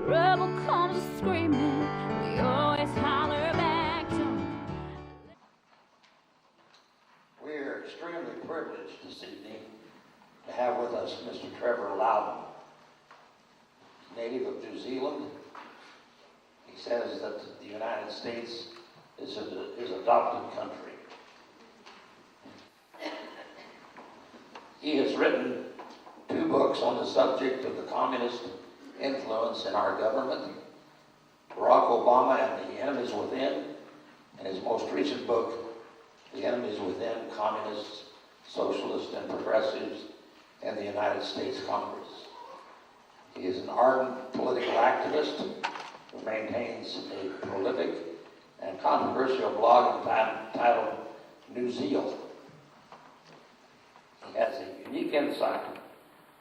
rebel comes screaming, we always holler back to him. We are extremely privileged this evening to have with us Mr. Trevor Loudon, native of New Zealand. He says that the United States is his adopted country. He has written 2 books on the subject of the communist influence in our government, Barack Obama and the Enemies Within, and his most recent book, The Enemies Within, Communists, Socialists, and Progressives in the United States Congress. He is an ardent political activist who maintains a prolific and controversial blog entitled New Zeal. He has a unique insight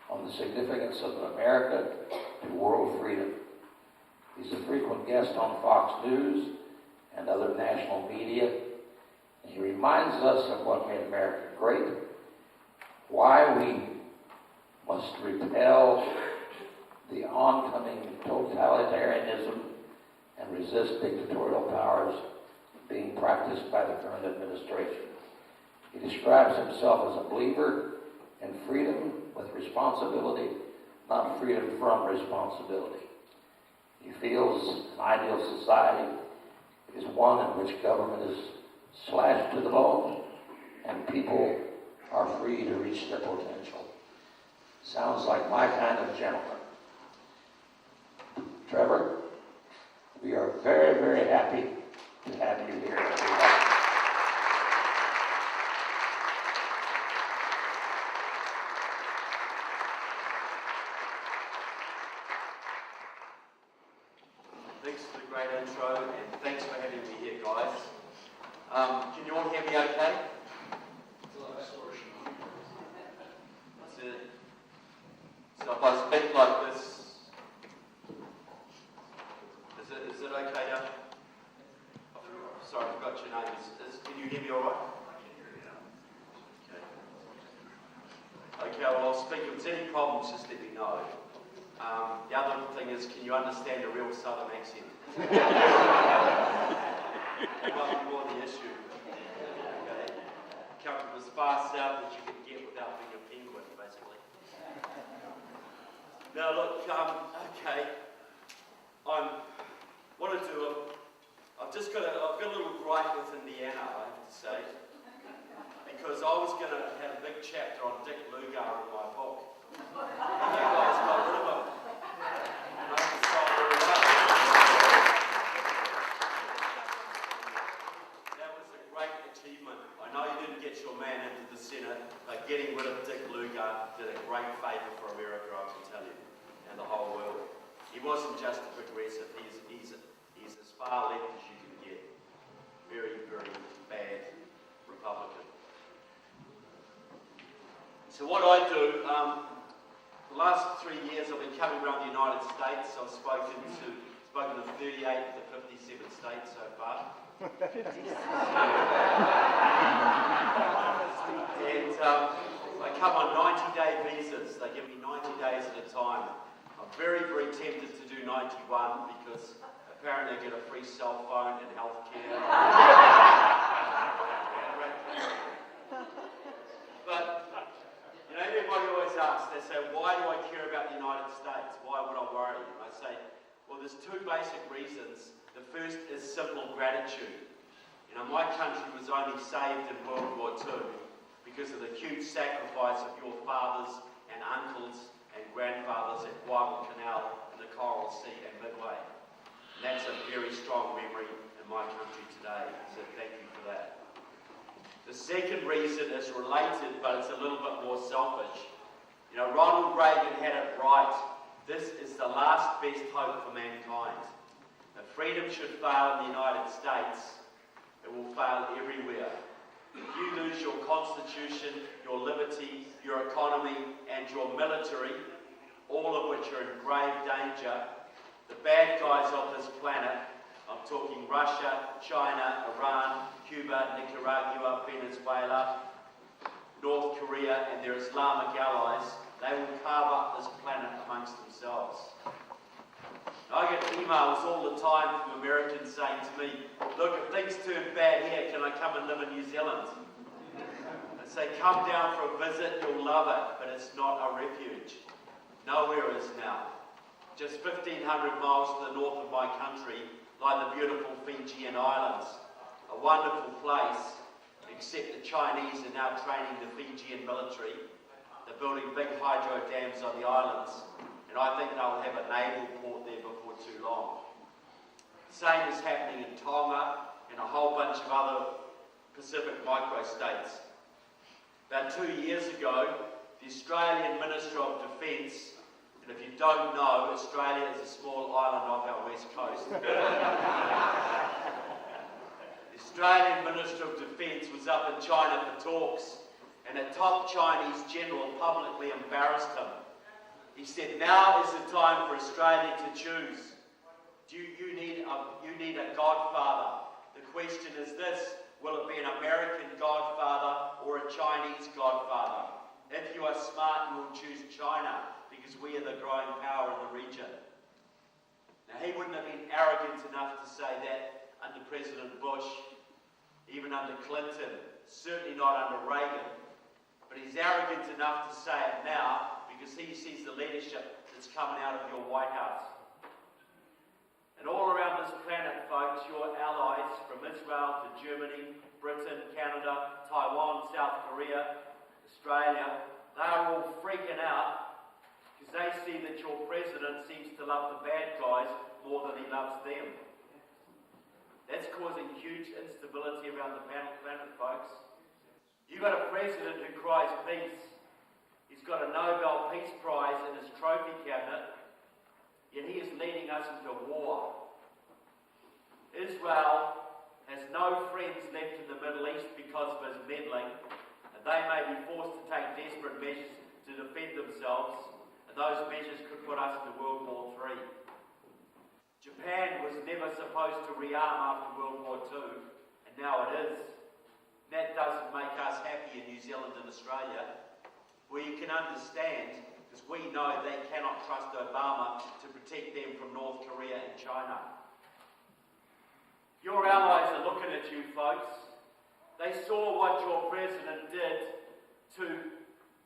on the significance of America to world freedom. He's a frequent guest on Fox News and other national media, and he reminds us of what made America great, why we must repel the oncoming totalitarianism and resist dictatorial powers being practiced by the current administration. He describes himself as a believer in freedom with responsibility, not freedom from responsibility. He feels an ideal society is one in which government is slashed to the bone and people are free to reach their potential. Sounds like my kind of gentleman. Trevor, we are very, very happy to have you here. Thanks for the great intro, and thanks for having me here, guys. Can you all hear me okay? So if I speak like this, is it okay now? Sorry, I forgot your name. Can you hear me all right? I can hear you now. Okay, well, I'll speak. If there's any problems, just let me know. The other thing is, can you understand a real southern accent? That might be more the issue. Okay. Come from as far south as you can get without being a penguin, basically. Now look, okay. I've got a little gripe with Indiana, I have to say. Because I was going to have a big chapter on Dick Lugar in my book. And you guys got rid of him. And I decided very well. That was a great achievement. I know you didn't get your man into the Senate, but getting rid of Dick Lugar did a great favour for America, I can tell you, and the whole world. He wasn't just a progressive, he's as far left as you can get. Very, very bad Republican. So what I do, the last 3 years I've been coming around the United States. I've spoken to 38 of the 57 states so far. And I come on 90-day visas. They give me 90 days at a time. I'm very, very tempted to do 91 because apparently I get a free cell phone and healthcare. But you know, everybody always asks, they say, why do I care about the United States? Why would I worry? And I say, well, there's 2 basic reasons. The first is simple gratitude. You know, my country was only saved in World War II because of the huge sacrifice of your fathers and uncles and grandfathers at Guadalcanal and the Coral Sea and Midway. And that's a very strong memory in my country today, so thank you for that. The second reason is related, but it's a little bit more selfish. You know, Ronald Reagan had it right. This is the last best hope for mankind. If freedom should fail in the United States, it will fail everywhere. If you lose your constitution, your liberty, your economy, and your military, all of which are in grave danger, the bad guys of this planet, I'm talking Russia, China, Iran, Cuba, Nicaragua, Venezuela, North Korea, and their Islamic allies, they will carve up this planet amongst themselves. I get emails all the time from Americans saying to me, look, if things turn bad here, can I come and live in New Zealand? I say, come down for a visit, you'll love it, but it's not a refuge. Nowhere is now. Just 1,500 miles to the north of my country lie the beautiful Fijian Islands. A wonderful place, except the Chinese are now training the Fijian military. They're building big hydro dams on the islands, and I think they'll have a naval port there before too long. Same is happening in Tonga and a whole bunch of other Pacific microstates. About 2 years ago, the Australian Minister of Defence, and if you don't know, Australia is a small island off our west coast. The Australian Minister of Defence was up in China for talks, and a top Chinese general publicly embarrassed him. He said, now is the time for Australia to choose. You need a godfather. The question is this, will it be an American godfather or a Chinese godfather? If you are smart, you will choose China, because we are the growing power in the region. Now, he wouldn't have been arrogant enough to say that under President Bush, even under Clinton, certainly not under Reagan. But he's arrogant enough to say it now because he sees the leadership that's coming out of your White House. And all around this planet, folks, your allies from Israel to Germany, Britain, Canada, Taiwan, South Korea, Australia, they are all freaking out because they see that your president seems to love the bad guys more than he loves them. That's causing huge instability around the planet, folks. You've got a president who cries peace. He's got a Nobel Peace Prize in his trophy cabinet, yet he is leading us into war. Israel has no friends left in the Middle East because of his meddling, and they may be forced to take desperate measures to defend themselves, and those measures could put us into World War III. Japan was never supposed to rearm after World War II, and now it is. That doesn't make us happy in New Zealand and Australia. Well, you can understand, because we know they cannot trust Obama to protect them from North Korea and China. Your allies are looking at you, folks. They saw what your president did to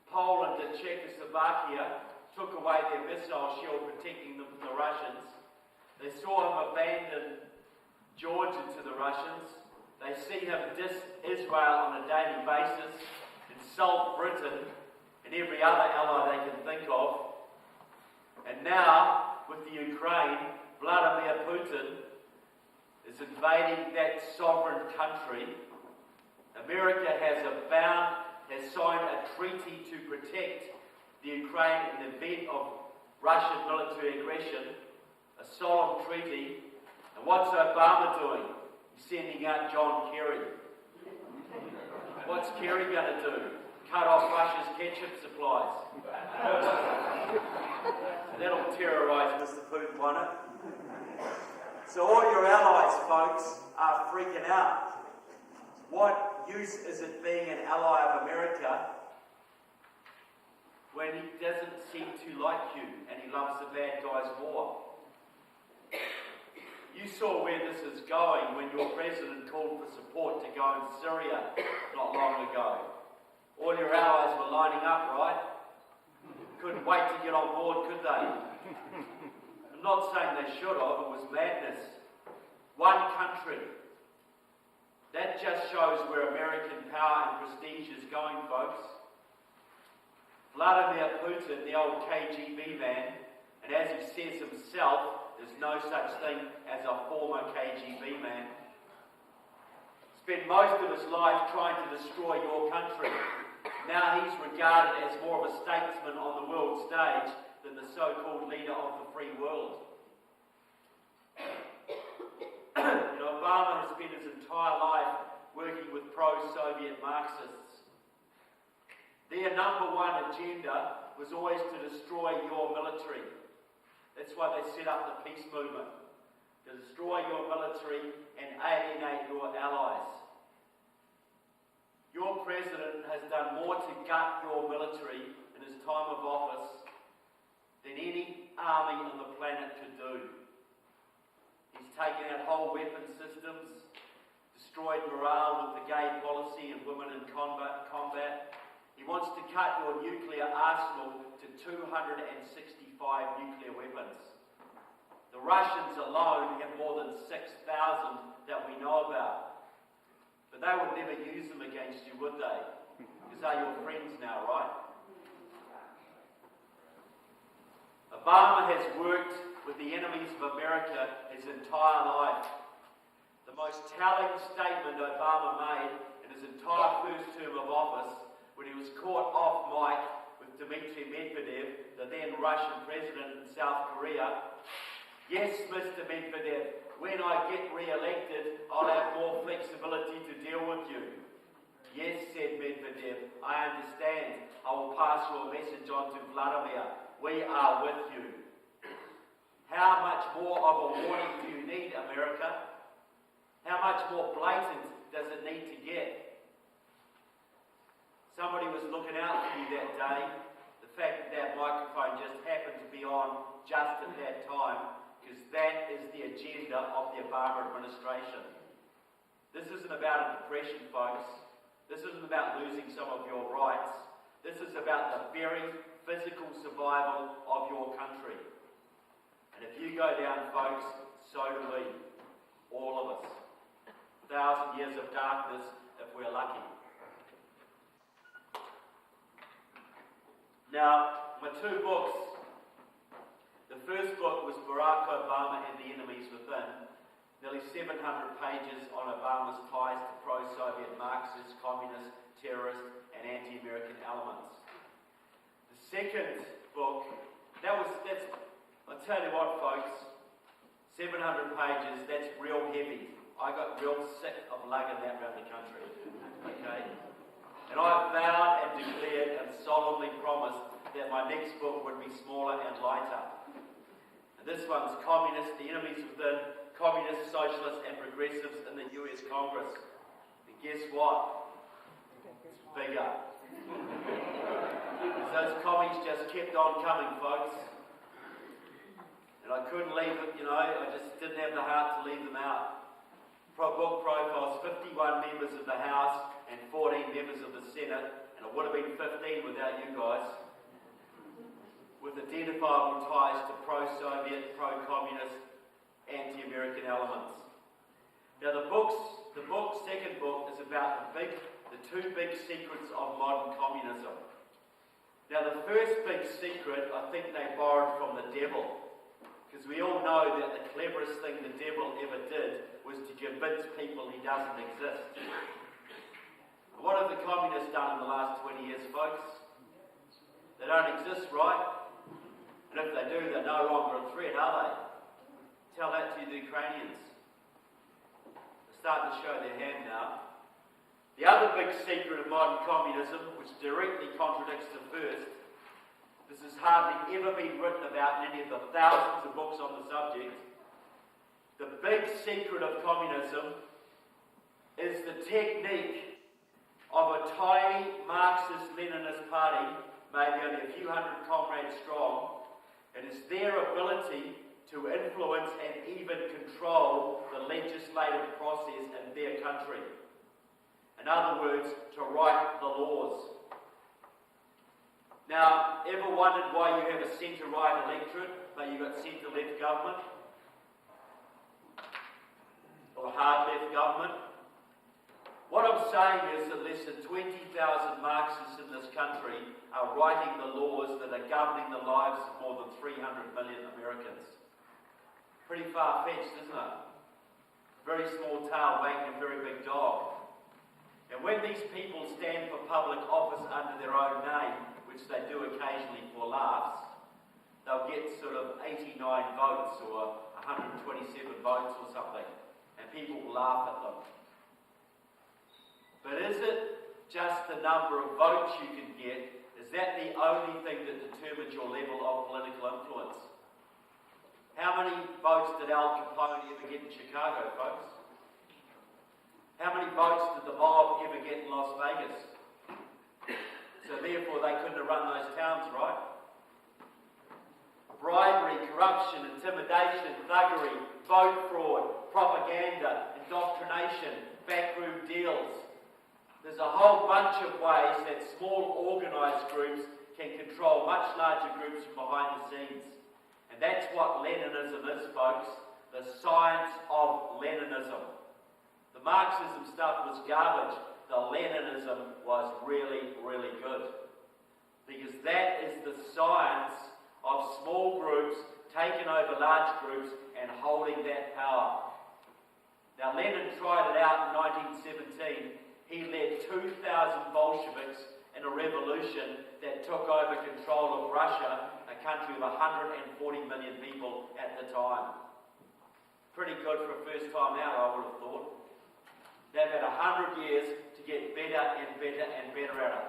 Poland and Czechoslovakia, took away their missile shield protecting them from the Russians. They saw him abandon Georgia to the Russians. They see him diss Israel on a daily basis, insult Britain and every other ally they can think of. And now, with the Ukraine, Vladimir Putin is invading that sovereign country. America has signed a treaty to protect the Ukraine in the event of Russian military aggression, a solemn treaty. And what's Obama doing? He's sending out John Kerry. What's Kerry going to do? Cut off Russia's ketchup supplies. That'll terrorise Mr. Putin, won't it? So all your allies, folks, are freaking out. What use is it being an ally of America when he doesn't seem to like you and he loves the bad guys more? You saw where this is going when your president called for support to go in Syria not long ago. All your allies were lining up, right? Couldn't wait to get on board, could they? I'm not saying they should have, it was madness. One country. That just shows where American power and prestige is going, folks. Vladimir Putin, the old KGB man, and as he says himself, there's no such thing as a former KGB man, spent most of his life trying to destroy your country. Now he's regarded as more of a statesman on the world stage than the so-called leader of the free world. Obama has spent his entire life working with pro-Soviet Marxists. Their number one agenda was always to destroy your military. That's why they set up the peace movement, to destroy your military and alienate your allies. Your president has done more to gut your military in his time of office than any army on the planet could do. He's taken out whole weapon systems, destroyed morale with the gay policy and women in combat. He wants to cut your nuclear arsenal to 265 nuclear weapons. The Russians alone have more than 6,000 that we know about. But they would never use them against you, would they? Because they're your friends now, right? Obama has worked with the enemies of America his entire life. The most telling statement Obama made in his entire first term of office, when he was caught off mic with Dmitry Medvedev, the then Russian president in South Korea. Yes, Mr. Medvedev, when I get re-elected, I'll have more flexibility to deal with you. Yes, said Medvedev, I understand. I will pass your message on to Vladimir. We are with you. How much more of a warning do you need, America? How much more blatant does it need to get? Somebody was looking out for you that day. The fact that that microphone just happened to be on just at that time, because that is the agenda of the Obama administration. This isn't about a depression, folks. This isn't about losing some of your rights. This is about the very physical survival of your country. And if you go down, folks, so do we. All of us. 1,000 years of darkness if we're lucky. Now, my two books. The first book was Barack Obama and the Enemies Within. Nearly 700 pages on Obama's ties to pro-Soviet Marxist, communist, terrorist and anti-American elements. The second book, I'll tell you what, folks, 700 pages, that's real heavy. I got real sick of lugging that around the country. Okay? And I vowed and declared and solemnly promised that my next book would be smaller and lighter. And this one's Communists, the Enemies Within, Communists, Socialists and Progressives in the US Congress. And guess what? It's bigger. Those commies just kept on coming, folks. And I couldn't leave it, I just didn't have the heart to leave them out. Book profiles 51 members of the House and 14 members of the Senate, and it would have been 15 without you guys, with identifiable ties to pro-Soviet, pro-communist, anti-American elements. Now the second book is about the two big secrets of modern communism. Now the first big secret, I think they borrowed from the devil, because we all know that the cleverest thing the devil ever did was to convince people he doesn't exist. What have the communists done in the last 20 years, folks? They don't exist, right? And if they do, they're no longer a threat, are they? Tell that to the Ukrainians. They're starting to show their hand now. The other big secret of modern communism, which directly contradicts the first, this has hardly ever been written about in any of the thousands of books on the subject. The big secret of communism is the technique of a tiny Marxist-Leninist party, maybe only a few hundred comrades strong. It is their ability to influence and even control the legislative process in their country. In other words, to write the laws. Now, ever wondered why you have a centre-right electorate, but you've got centre-left government? Or hard-left government? What I'm saying is that less than 20,000 Marxists in this country are writing the laws that are governing the lives of more than 300 million Americans. Pretty far-fetched, isn't it? Very small tail wagging a very big dog. And when these people stand for public office under their own name, which they do occasionally for laughs, they'll get sort of 89 votes or 127 votes or something, and people will laugh at them. But is it just the number of votes you can get? Is that the only thing that determines your level of political influence? How many votes did Al Capone ever get in Chicago, folks? How many votes did the mob ever get in Las Vegas? So therefore they couldn't have run those towns, right? Bribery, corruption, intimidation, thuggery, vote fraud, propaganda, indoctrination, backroom deals. There's a whole bunch of ways that small organised groups can control much larger groups from behind the scenes. And that's what Leninism is, folks. The science of Leninism. The Marxism stuff was garbage. The Leninism was really, really good. Because that is the science of small groups taking over large groups and holding that power. Now, Lenin tried it out in 1917. He led 2,000 Bolsheviks in a revolution that took over control of Russia, a country of 140 million people at the time. Pretty good for a first time out, I would have thought. They've had 100 years to get better and better and better at it.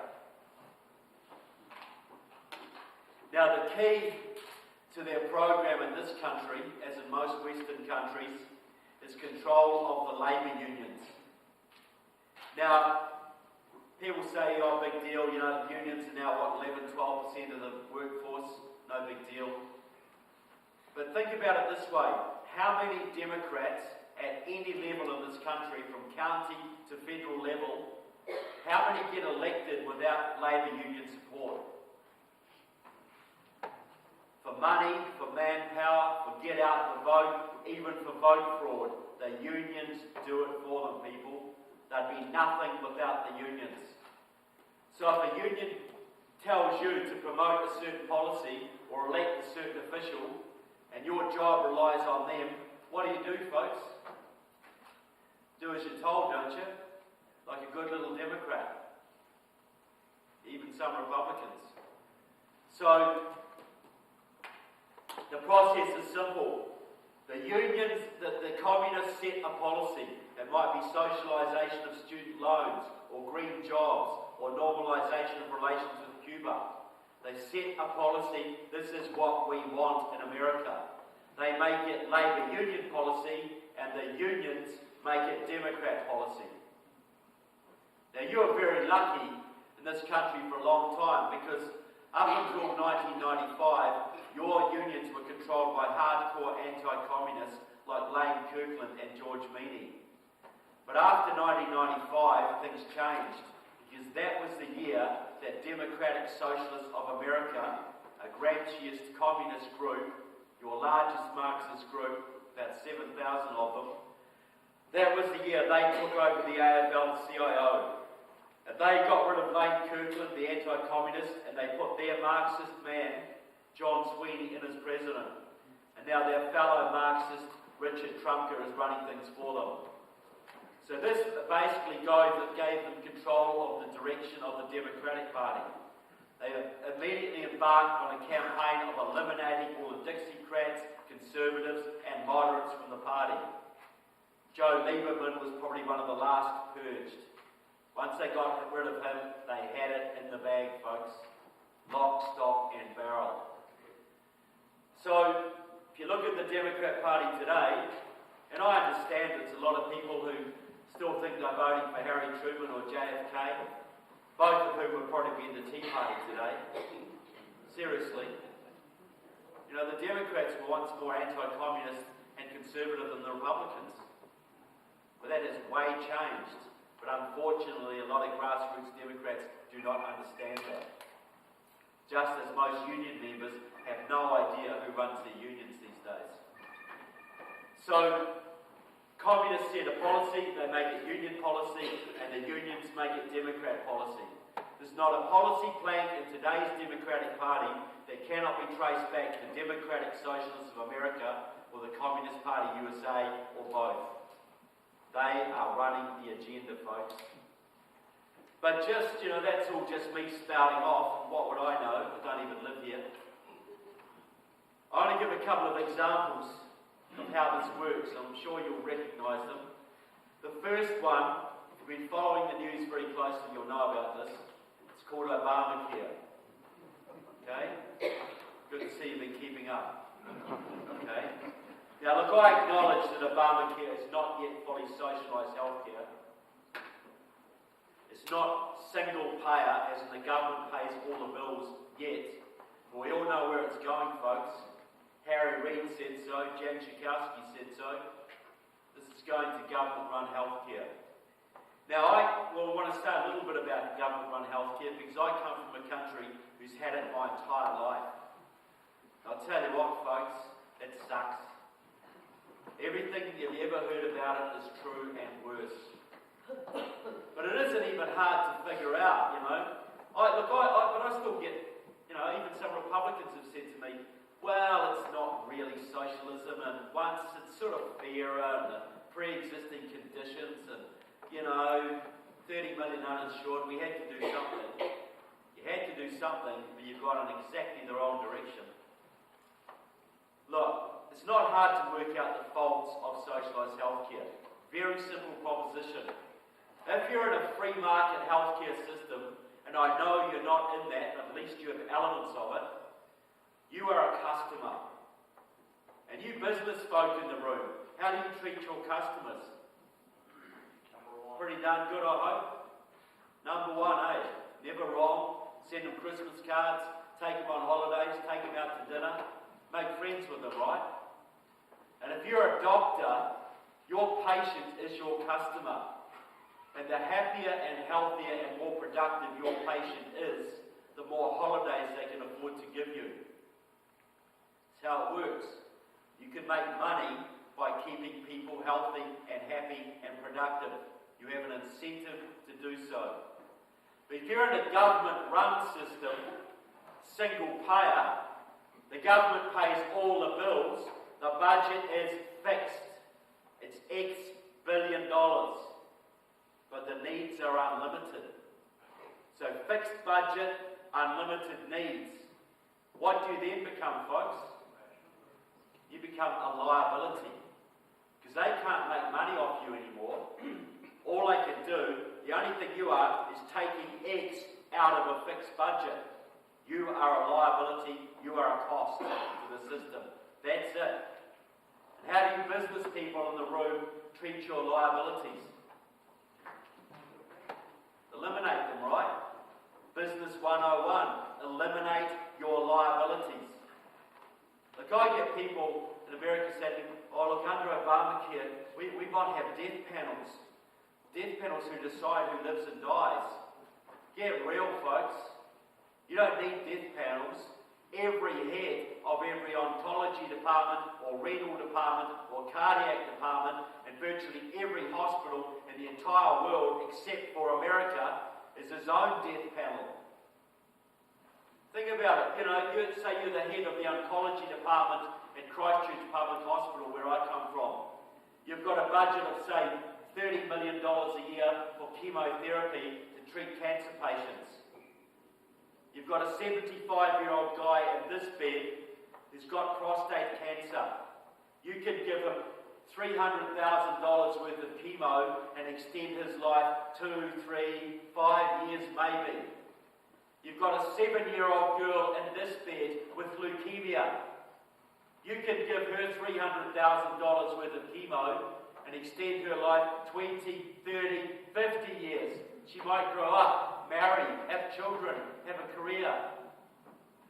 Now, the key to their program in this country, as in most Western countries, is control of the labour unions. Now, people say, oh, big deal, you know, unions are now, what, 11, 12% of the workforce, no big deal. But think about it this way, how many Democrats at any level in this country, from county to federal level, how many get elected without labour union support? For money, for manpower, for get out the vote, even for vote fraud. The unions do it for them, people. There'd be nothing without the unions. So if a union tells you to promote a certain policy or elect a certain official, and your job relies on them, what do, folks? Do as you're told, don't you? Like a good little Democrat. Even some Republicans. So, the process is simple. The unions, the communists set a policy. It might be socialisation of student loans, or green jobs, or normalisation of relations with Cuba. They set a policy, this is what we want in America. They make it Labour union policy, and the unions make it Democrat policy. Now, you are very lucky in this country for a long time, because up until 1995, your unions were controlled by hardcore anti-communists like Lane Kirkland and George Meany. But after 1995, things changed, because that was the year that Democratic Socialists of America, a Gramsciist communist group, your largest Marxist group, about 7,000 of them, that was the year they took over the AFL-CIO. And they got rid of Lane Kirkland, the anti-communist, and they put their Marxist man, John Sweeney, in as president. And now their fellow Marxist, Richard Trumka, is running things for them. So this basically gave them control of the direction of the Democratic Party. They immediately embarked on a campaign of eliminating all the Dixiecrats, conservatives, and moderates from the party. Joe Lieberman was probably one of the last purged. Once they got rid of him, they had it in the bag, folks. Lock, stock, and barrel. So, if you look at the Democrat Party today, and I understand there's a lot of people who still think they're voting for Harry Truman or JFK, both of whom would probably be in the Tea Party today. Seriously. You know, the Democrats were once more anti-communist and conservative than the Republicans. But that has way changed. But unfortunately, a lot of grassroots Democrats do not understand that. Just as most union members have no idea who runs their unions these days. So, communists set a policy, they make it union policy, and the unions make it Democrat policy. There's not a policy plank in today's Democratic Party that cannot be traced back to the Democratic Socialists of America or the Communist Party USA or both. They are running the agenda, folks. But just, you know, that's all just me spouting off. What would I know? I don't even live here. I only give a couple of examples of how this works. I'm sure you'll recognise them. The first one, if you've been following the news very closely, you'll know about this. It's called Obamacare. Okay? Good to see you've been keeping up. Okay? Now look, I acknowledge that Obamacare is not yet fully socialised healthcare. It's not single payer, as in the government pays all the bills yet. But we all know where it's going, folks. Harry Harry Reid said so, Jan Schakowsky said so. This is going to government-run healthcare. Now, I want to say a little bit about government-run healthcare because I come from a country who's had it my entire life. I'll tell you what, folks, it sucks. Everything you've ever heard about it is true and worse. But it isn't even hard to figure out, you know. But I still get, you know, even some Republicans have said to me, well, it's not really socialism, and once it's sort of fairer and the pre-existing conditions, and, you know, 30 million uninsured, we had to do something. You had to do something, but you've gone in exactly the wrong direction. Look, it's not hard to work out the faults of socialised healthcare. Very simple proposition. If you're in a free market healthcare system, and I know you're not in that, at least you have elements of it, you are a customer. And you business folk in the room, how do you treat your customers? Pretty darn good, I hope. Number one, never wrong. Send them Christmas cards, take them on holidays, take them out to dinner, make friends with them, right? And if you're a doctor, your patient is your customer. And the happier and healthier and more productive your patient is, the more holidays they can afford to give you. That's how it works. You can make money by keeping people healthy and happy and productive. You have an incentive to do so. But if you're in a government-run system, single payer, the government pays all the bills, the budget is fixed. It's X billion dollars. But the needs are unlimited. So fixed budget, unlimited needs. What do you then become, folks? You become a liability. Because they can't make money off you anymore. All they can do, the only thing you are, is taking X out of a fixed budget. You are a liability, you are a cost to the system. That's it. And how do you business people in the room treat your liabilities? Eliminate them, right? Business 101. Eliminate your liabilities. Look, I get people in America saying, oh look, under Obamacare, we might have death panels. Death panels who decide who lives and dies. Get real, folks. You don't need death panels. Every head of every oncology department or renal department or cardiac department and virtually every hospital in the entire world except for America is his own death panel. Think about it. You know, say you're the head of the oncology department at Christchurch Public Hospital where I come from. You've got a budget of, say, $30 million a year for chemotherapy to treat cancer patients. You've got a 75-year-old guy in this bed who's got prostate cancer. You can give him $300,000 worth of chemo and extend his life 2, 3, 5 years maybe. You've got a 7-year-old girl in this bed with leukemia. You can give her $300,000 worth of chemo and extend her life 20, 30, 50 years. She might grow up, marry, have children, have a career.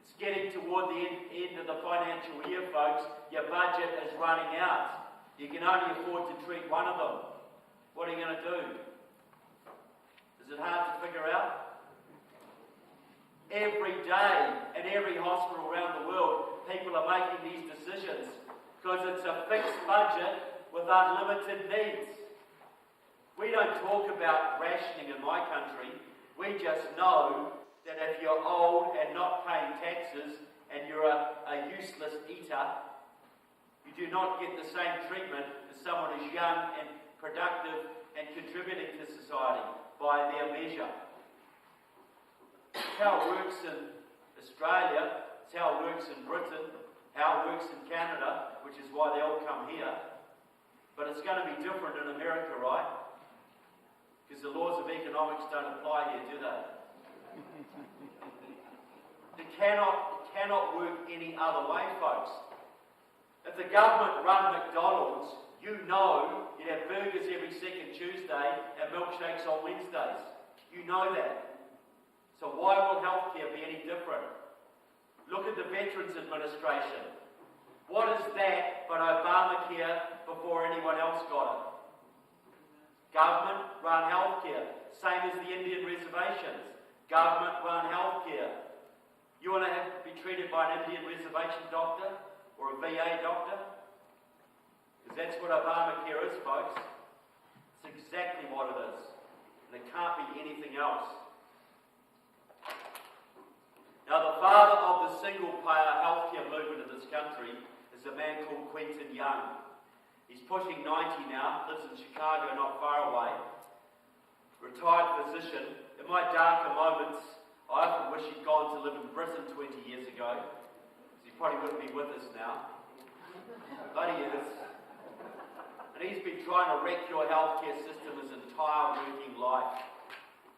It's getting toward the end of the financial year, folks. Your budget is running out. You can only afford to treat one of them. What are you going to do? Is it hard to figure out? Every day in every hospital around the world, people are making these decisions because it's a fixed budget with unlimited needs. We don't talk about rationing in my country. We just know that if you're old and not paying taxes and you're a useless eater, you do not get the same treatment as someone who's young and productive and contributing to society by their measure. It's how it works in Australia, it's how it works in Britain, how it works in Canada, which is why they all come here. But it's going to be different in America, right? Because the laws of economics don't apply here, do they? It cannot work any other way, folks. If the government run McDonald's, you know you'd have burgers every second Tuesday and milkshakes on Wednesdays. You know that. So why will healthcare be any different? Look at the Veterans Administration. What is that but Obamacare before anyone else got it? Government-run healthcare, same as the Indian reservations. Government-run healthcare. You want to be treated by an Indian reservation doctor or a VA doctor? Because that's what Obamacare is, folks. It's exactly what it is. And it can't be anything else. Now, the father of the single-payer healthcare movement in this country is a man called Quentin Young. He's pushing 90 now, lives in Chicago, not far away. Retired physician. In my darker moments, I often wish he'd gone to live in Britain 20 years ago, because he probably wouldn't be with us now. But he is. And he's been trying to wreck your healthcare system his entire working life.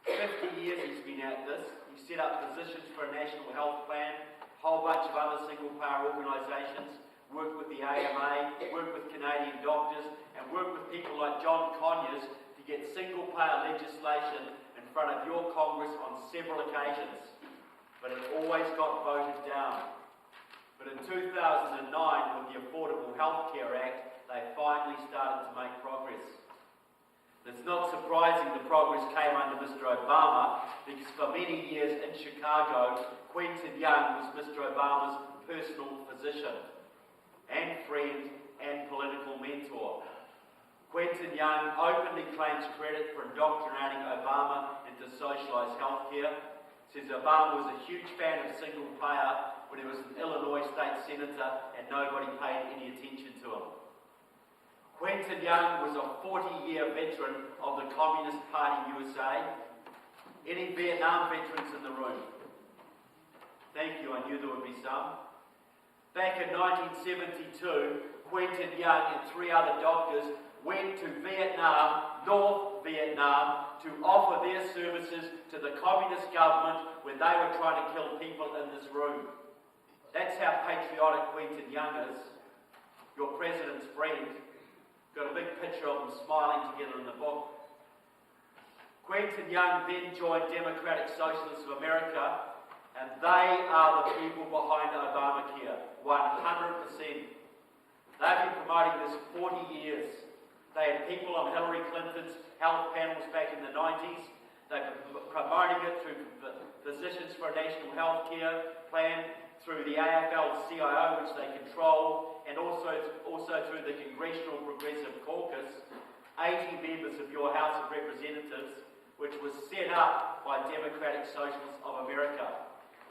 50 years he's been at this. He set up positions for a national health plan, a whole bunch of other single-payer organisations, worked with the AMA, worked with Canadian doctors, and worked with people like John Conyers to get single-payer legislation in front of your Congress on several occasions. But it always got voted down. But in 2009, with the Affordable Health Care Act, they finally started to make progress. It's not surprising the progress came under Mr. Obama, because for many years in Chicago, Quentin Young was Mr. Obama's personal physician and friend and political mentor. Quentin Young openly claims credit for indoctrinating Obama into socialised healthcare. Says Obama was a huge fan of single payer when he was an Illinois state senator and nobody paid any attention to him. Quentin Young was a 40-year veteran of the Communist Party USA. Any Vietnam veterans in the room? Thank you, I knew there would be some. Back in 1972, Quentin Young and 3 other doctors went to Vietnam, North Vietnam, to offer their services to the communist government when they were trying to kill people in this room. That's how patriotic Quentin Young is. Your president's friend. Got a big picture of them smiling together in the book. Quentin Young then joined Democratic Socialists of America, and they are the people behind Obamacare, 100%. They've been promoting this 40 years. They had people on Hillary Clinton's health panels back in the 90s. They've been promoting it through Physicians for a National Health Care Plan, through the AFL-CIO, which they control, and also through the Congressional Progressive Caucus, 80 members of your House of Representatives, which was set up by Democratic Socialists of America.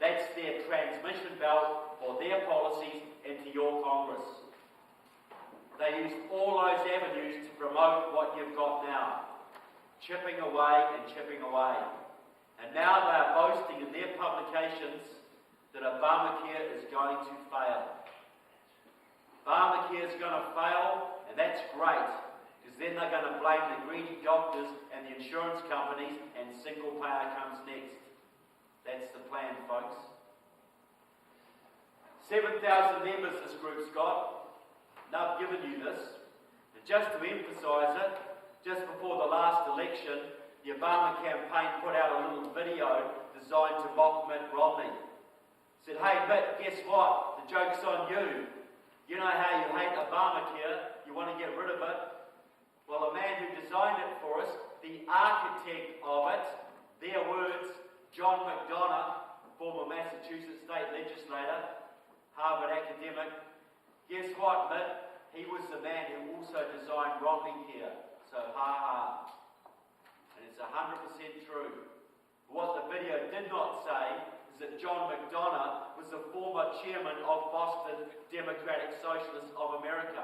That's their transmission belt for their policies into your Congress. They use all those avenues to promote what you've got now. Chipping away and chipping away. And now they are boasting in their publications that Obamacare is going to fail. Obamacare is going to fail, and that's great, because then they're going to blame the greedy doctors and the insurance companies, and single payer comes next. That's the plan, folks. 7,000 members this group's got. Now I've given you this. And just to emphasise it, just before the last election, the Obama campaign put out a little video designed to mock Mitt Romney. Said, hey Mitt, guess what? The joke's on you. You know how you hate Obamacare, you want to get rid of it. Well, the man who designed it for us, the architect of it, their words, John McDonough, former Massachusetts state legislator, Harvard academic, guess what, Mitt? He was the man who also designed Romneycare. So, ha. And it's 100% true. What the video did not say is that John McDonough was the former chairman of Boston Democratic Socialists of America.